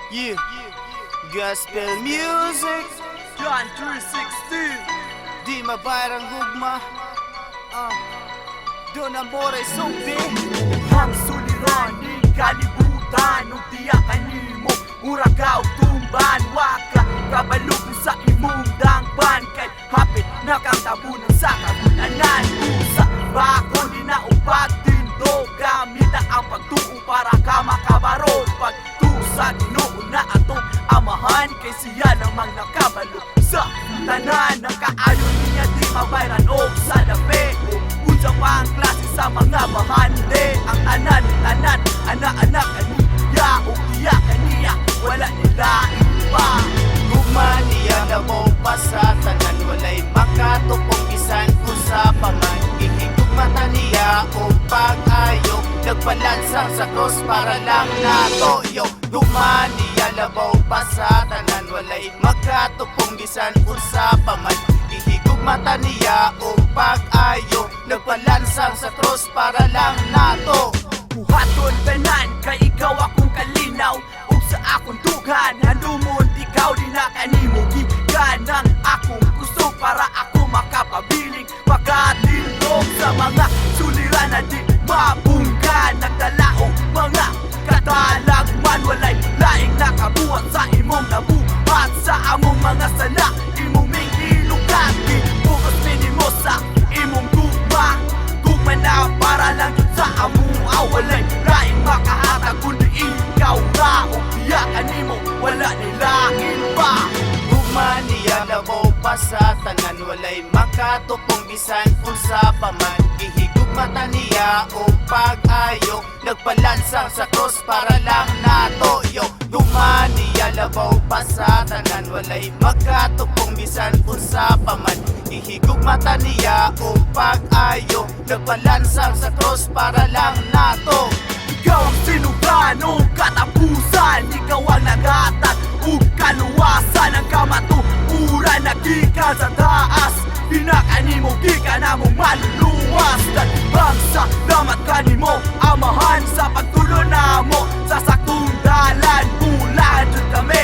Yeah, gospel music. John 3:16. Di mabayarang gugma. Don amore sumbi. Ang suliran ni kalibutan nung tiyak kanimo uragaw tumban waka kabalog sa imong dangban kay hapit nakatabunan sa kagunanan usa bako di na upat tindo gamit ang pagtuo para ka makabaro pagtusag noon na atong amahan kay siya namang nakabalo sa tanan ng kaayon niya di mabayran o sa dape unsa pa ang klase sa mga bahande ang tanan anak-anak aniya o iya kaniya wala nila iba Gugma niya na mo pa sa tanan. Walay makatupong bisan kung sa paman. Ihigugmata niya o pag-ayo. Nagpalansang sa cross para lang natoyo. Gugma niya labaw pa sa tanan. Walay makatupong bisan kung sa paman. Ihigugmata niya o pag-ayo. Nagpalansang sa cross para lang nato. Buhaton tanan kay ikaw akong kalinaw ug sa akong dughan handumon ikaw di na kanimo gikan ang akong gusto para ako makapabiling makatindog sa mga suliran na di mabunggan nagdalaog mga katalagman walay laing nakabuhat sa imong nabuhat sa among mga sala imong mingilugan di bukas minimo sa imong gugma gugma na para lang yun sa among walay laing makahatag kundi ikaw ra o biyakan nimo wala nilain pa Gugma niya labaw pa sa tanan. Walay makatupong bisan kung sa paman. Ihigugmata niya o pag-ayo. Nagpalansang sa cross para lang natoyo. Gugma niya labaw pa sa tanan. Walay makatupong bisan kung sa paman. Ihigugmata niya o pag-ayo. Nagpalansang sa cross para lang nato. ikaw ang sinugan o katapusan ikaw ang nagatag o kaluwasan ang kamatuuran nagika sa taas pinakanimo gikan na mong maluluwas dan bangsa damat kanimo amahan sa pagtulo namo sa sakong dalan bulan jud kami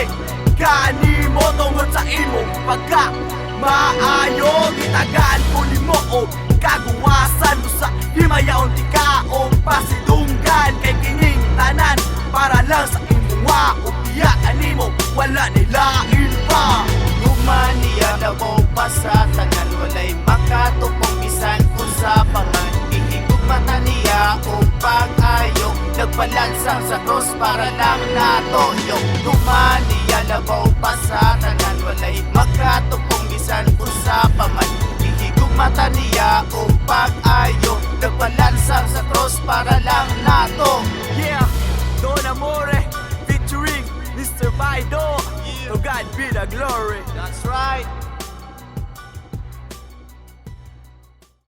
kanimo tungod sa imong pagka maayo gitagaan ko nimo o kaguwasan mo sa himayaon tikaon pasidunggan kay kining tanan para lang sa imuwa o biyakan nimo wala nilain pa Gugma niya labaw pa sa tanan. Walay makatupong bisan kung sa paman. Ihigugmata niya o pag-ayo. Nagpalansang sa cross para lang natoyo. Gugma niya labaw pa sa tanan. Walay makatupong bisan kung sa paman. Ihigugmata niya o pag-ayo. Nagpalansang sa cross para lang nato. yeah Don Amore featuring Mr. Baido to God be the glory That's right.